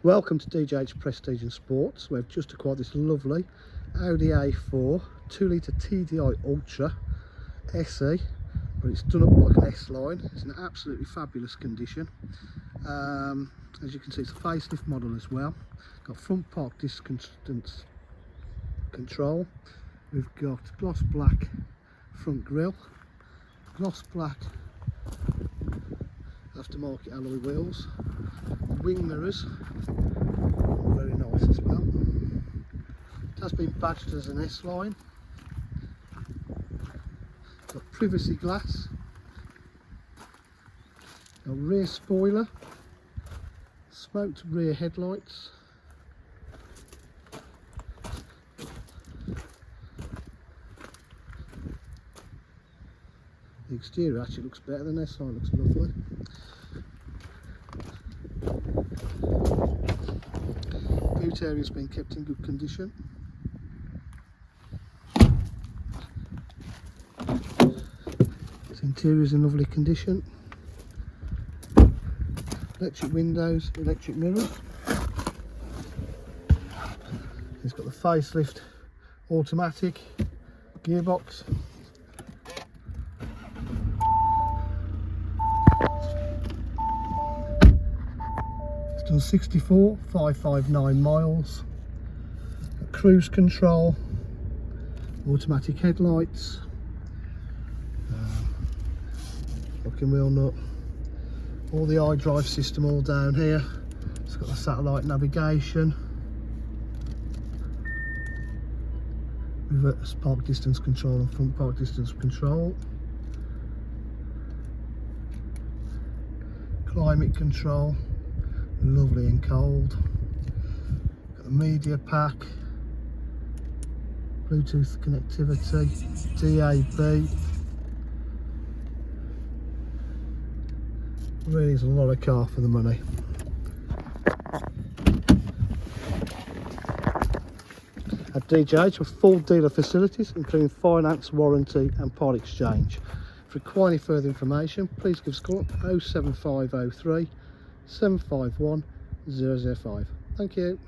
Welcome to DJH Prestige and Sports. We've just acquired this lovely Audi A4 2-litre TDI Ultra SE, but it's done up like an S-line. It's in absolutely fabulous condition. As you can see, it's a facelift model as well. Got front park distance control. We've got gloss black front grille, gloss black aftermarket alloy wheels, wing mirrors, very nice as well. It has been badged as an S-line. Got privacy glass, a rear spoiler, smoked rear headlights, the exterior actually looks better than this line, looks lovely. Boot area's been kept in good condition. The interior's in lovely condition. Electric windows, electric mirrors. It's got the facelift automatic gearbox. It's done 64,559 miles. Cruise control, automatic headlights, locking wheel nut, all the iDrive system all down here. It's got the satellite navigation, reverse park distance control and front park distance control, climate control, lovely and cold. Got the media pack, Bluetooth connectivity, DAB. Really is a lot of car for the money. At DJH with full dealer facilities including finance, warranty and part exchange. If you require any further information, please give us a call at 07503 751 005. Thank you.